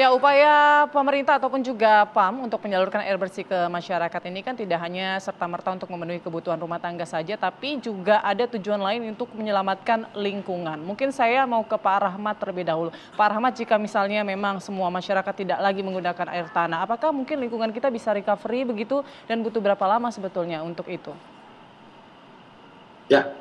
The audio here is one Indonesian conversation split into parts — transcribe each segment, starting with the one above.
Ya, upaya pemerintah ataupun juga PAM untuk menyalurkan air bersih ke masyarakat ini kan tidak hanya serta-merta untuk memenuhi kebutuhan rumah tangga saja, tapi juga ada tujuan lain untuk menyelamatkan lingkungan. Mungkin saya mau ke Pak Rahmat terlebih dahulu. Pak Rahmat, jika misalnya memang semua masyarakat tidak lagi menggunakan air tanah, apakah mungkin lingkungan kita bisa recovery begitu dan butuh berapa lama sebetulnya untuk itu? Ya,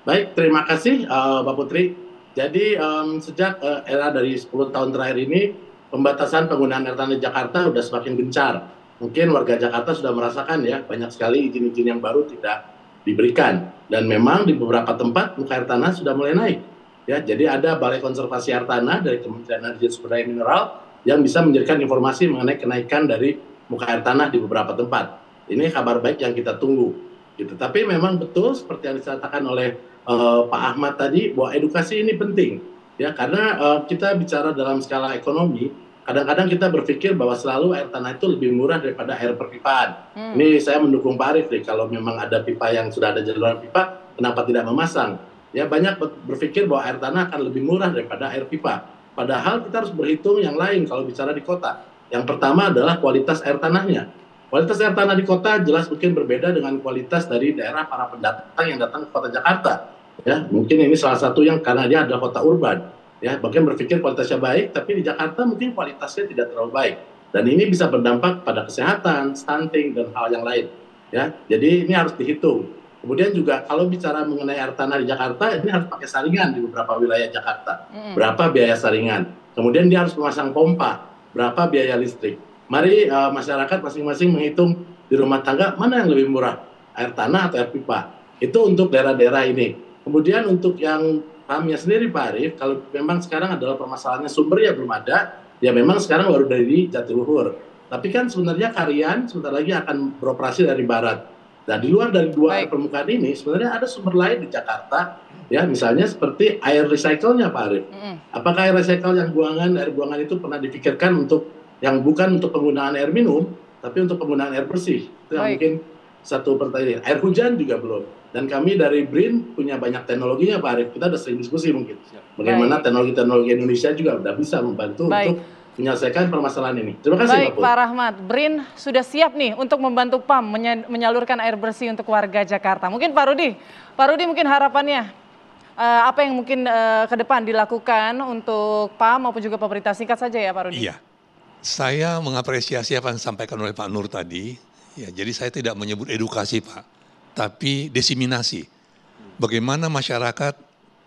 baik, terima kasih Mbak Putri. Jadi sejak era dari 10 tahun terakhir ini, pembatasan penggunaan air tanah di Jakarta sudah semakin gencar. Mungkin warga Jakarta sudah merasakan ya, banyak sekali izin-izin yang baru tidak diberikan. Dan memang di beberapa tempat muka air tanah sudah mulai naik. Ya, jadi ada Balai Konservasi Air Tanah dari Kementerian Energi dan Sumber Daya Mineral yang bisa menjadikan informasi mengenai kenaikan dari muka air tanah di beberapa tempat. Ini kabar baik yang kita tunggu. Gitu. Tapi memang betul seperti yang disampaikan oleh Pak Ahmad tadi, bahwa edukasi ini penting, ya, karena kita bicara dalam skala ekonomi, kadang-kadang kita berpikir bahwa selalu air tanah itu lebih murah daripada air perpipaan. Ini saya mendukung Pak Arief nih, kalau memang ada pipa yang sudah ada jaluran pipa, kenapa tidak memasang? Ya, banyak berpikir bahwa air tanah akan lebih murah daripada air pipa. Padahal kita harus berhitung yang lain kalau bicara di kota. Yang pertama adalah kualitas air tanahnya. Kualitas air tanah di kota jelas mungkin berbeda dengan kualitas dari daerah para pendatang yang datang ke kota Jakarta. Ya, mungkin ini salah satu yang karena dia adalah kota urban. Ya, bahkan berpikir kualitasnya baik, tapi di Jakarta mungkin kualitasnya tidak terlalu baik. Dan ini bisa berdampak pada kesehatan, stunting, dan hal yang lain. Ya, jadi ini harus dihitung. Kemudian juga kalau bicara mengenai air tanah di Jakarta, ini harus pakai saringan di beberapa wilayah Jakarta. Berapa biaya saringan? Kemudian dia harus memasang pompa. Berapa biaya listrik? Mari masyarakat masing-masing menghitung di rumah tangga mana yang lebih murah, air tanah atau air pipa. Itu untuk daerah-daerah ini. Kemudian untuk yang PAM-nya sendiri Pak Arief, kalau memang sekarang adalah permasalahannya sumbernya belum ada, ya memang sekarang baru dari Jatiluhur. Tapi kan sebenarnya Karian sebentar lagi akan beroperasi dari barat. Nah, di luar dari dua air permukaan ini, sebenarnya ada sumber lain di Jakarta, ya misalnya seperti air recycle-nya Pak Arief. Apakah air recycle yang air buangan itu pernah dipikirkan untuk yang bukan untuk penggunaan air minum, tapi untuk penggunaan air bersih? Itu yang mungkin satu pertanyaan. Air hujan juga belum. Dan kami dari BRIN punya banyak teknologinya Pak Arief. Kita sudah sering diskusi mungkin. Bagaimana teknologi-teknologi Indonesia juga sudah bisa membantu untuk menyelesaikan permasalahan ini. Terima kasih Pak Rahmat. BRIN sudah siap nih untuk membantu PAM menyalurkan air bersih untuk warga Jakarta. Mungkin Pak Rudi mungkin harapannya apa yang mungkin ke depan dilakukan untuk PAM maupun juga pemerintah, singkat saja ya Pak Rudi. Iya, saya mengapresiasi apa yang disampaikan oleh Pak Nur tadi. Ya, jadi saya tidak menyebut edukasi Pak, tapi diseminasi. Bagaimana masyarakat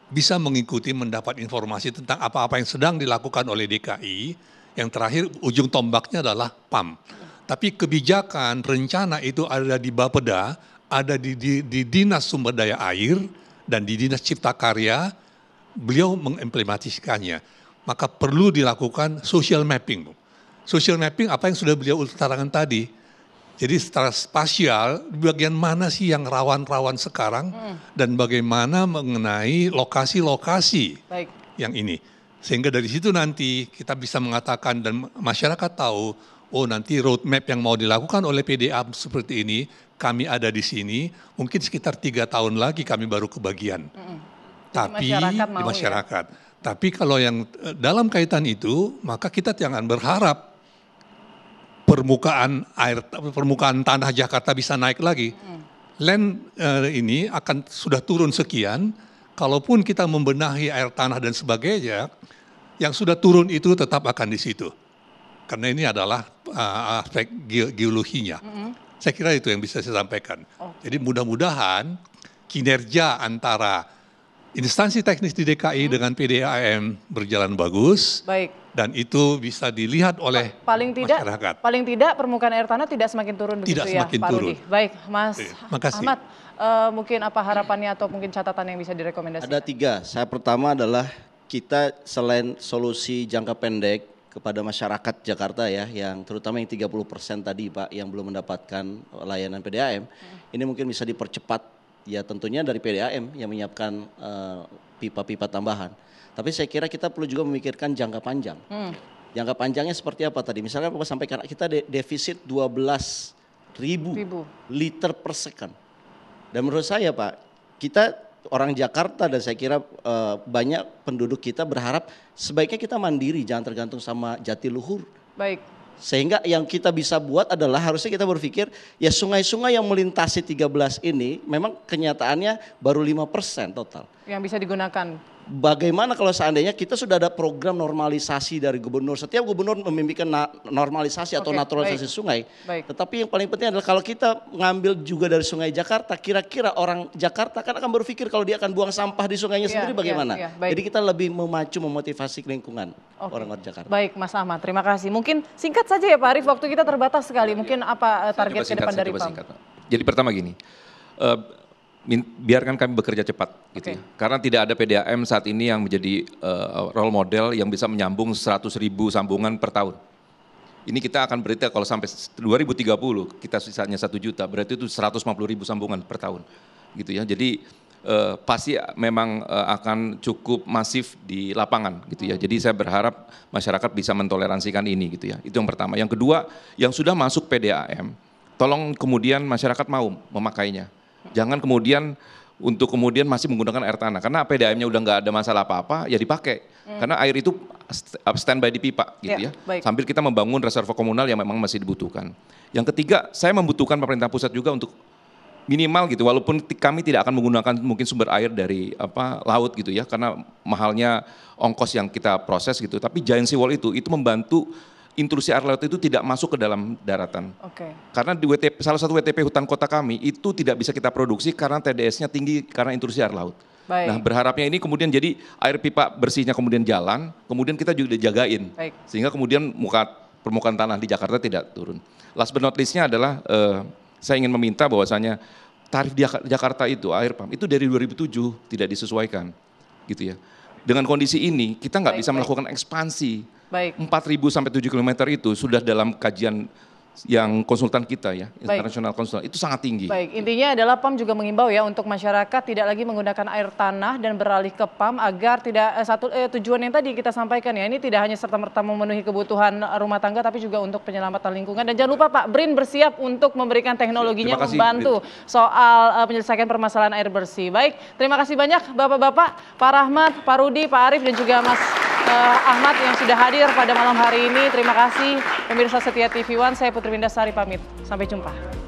bisa mengikuti, mendapat informasi tentang apa-apa yang sedang dilakukan oleh DKI. Yang terakhir ujung tombaknya adalah PAM. Tapi kebijakan, rencana itu ada di Bapeda, ada di Dinas Sumber Daya Air, dan di Dinas Cipta Karya, beliau mengimplementasikannya. Maka perlu dilakukan social mapping. Social mapping apa yang sudah beliau utarakan tadi. Jadi secara spasial, bagian mana sih yang rawan-rawan sekarang, dan bagaimana mengenai lokasi-lokasi yang ini. Sehingga dari situ nanti kita bisa mengatakan dan masyarakat tahu, oh nanti roadmap yang mau dilakukan oleh PDAM seperti ini, kami ada di sini, mungkin sekitar 3 tahun lagi kami baru kebagian. Tapi di masyarakat. Ya? Tapi kalau yang dalam kaitan itu, maka kita jangan berharap permukaan tanah Jakarta bisa naik lagi. Land ini akan sudah turun sekian, kalaupun kita membenahi air tanah dan sebagainya, yang sudah turun itu tetap akan di situ. Karena ini adalah aspek geologinya. Saya kira itu yang bisa saya sampaikan. Jadi mudah-mudahan kinerja antara instansi teknis di DKI dengan PDAM berjalan bagus. Dan itu bisa dilihat oleh masyarakat. Paling tidak permukaan air tanah tidak semakin turun begitu ya Pak Rudi. Baik, Mas Ahmad, mungkin apa harapannya atau mungkin catatan yang bisa direkomendasikan? Ada 3. Saya pertama adalah kita selain solusi jangka pendek kepada masyarakat Jakarta ya, yang terutama yang 30% tadi Pak yang belum mendapatkan layanan PDAM, ini mungkin bisa dipercepat ya tentunya dari PDAM yang menyiapkan pipa-pipa tambahan. Tapi saya kira kita perlu juga memikirkan jangka panjang. Jangka panjangnya seperti apa tadi? Misalnya Bapak sampaikan kita defisit 12.000 liter per second. Dan menurut saya Pak, kita orang Jakarta dan saya kira banyak penduduk kita berharap sebaiknya kita mandiri, jangan tergantung sama jatiluhur. Baik. Sehingga yang kita bisa buat adalah harusnya kita berpikir ya sungai-sungai yang melintasi 13 ini memang kenyataannya baru 5% total. Yang bisa digunakan. Bagaimana kalau seandainya kita sudah ada program normalisasi dari gubernur, setiap gubernur memimpikan normalisasi atau naturalisasi sungai. Baik. Tetapi yang paling penting adalah kalau kita ngambil juga dari sungai Jakarta, kira-kira orang Jakarta kan akan berpikir kalau dia akan buang sampah di sungainya sendiri bagaimana. Jadi kita lebih memacu, memotivasi lingkungan orang-orang Jakarta. Baik Mas Ahmad, terima kasih. Mungkin singkat saja ya Pak Arief, waktu kita terbatas sekali. Mungkin apa target ke depan dari PAM? Jadi pertama gini, biarkan kami bekerja cepat gitu ya. Karena tidak ada PDAM saat ini yang menjadi role model yang bisa menyambung 100.000 sambungan per tahun. Ini kita akan berita kalau sampai 2030 kita sisanya 1 juta, berarti itu 150.000 sambungan per tahun gitu ya. Jadi pasti memang akan cukup masif di lapangan gitu ya. Jadi saya berharap masyarakat bisa mentoleransikan ini gitu ya. Itu yang pertama. Yang kedua, yang sudah masuk PDAM, tolong kemudian masyarakat mau memakainya. Jangan kemudian untuk kemudian masih menggunakan air tanah, karena PDAM-nya udah nggak ada masalah apa-apa, ya dipakai. Karena air itu standby di pipa gitu ya. Sambil kita membangun reservoir komunal yang memang masih dibutuhkan. Yang ketiga, saya membutuhkan pemerintah pusat juga untuk minimal gitu, walaupun kami tidak akan menggunakan mungkin sumber air dari laut gitu ya, karena mahalnya ongkos yang kita proses gitu. Tapi giant sea wall itu membantu intrusi air laut itu tidak masuk ke dalam daratan. Karena di salah satu WTP hutan kota kami itu tidak bisa kita produksi karena TDS-nya tinggi karena intrusi air laut. Nah berharapnya ini kemudian jadi air pipa bersihnya kemudian jalan, kemudian kita juga dijagain. Sehingga kemudian permukaan tanah di Jakarta tidak turun. Last but not least-nya adalah saya ingin meminta bahwasanya tarif di Jakarta itu air pump itu dari 2007 tidak disesuaikan gitu ya. Dengan kondisi ini kita nggak bisa melakukan ekspansi. 4.000 sampai 7 km itu sudah dalam kajian yang konsultan kita ya, internasional konsultan, itu sangat tinggi. Baik, intinya adalah PAM juga mengimbau ya untuk masyarakat tidak lagi menggunakan air tanah dan beralih ke PAM agar tidak tujuan yang tadi kita sampaikan ya, ini tidak hanya serta-merta memenuhi kebutuhan rumah tangga tapi juga untuk penyelamatan lingkungan. Dan jangan lupa Pak, BRIN bersiap untuk memberikan teknologinya membantu soal penyelesaian permasalahan air bersih. Baik, terima kasih banyak Bapak-Bapak, Pak Rahmat, Pak Rudi, Pak Arief dan juga Mas Ahmad yang sudah hadir pada malam hari ini. Terima kasih pemirsa setia TV One, saya Putri Windasari pamit. Sampai jumpa.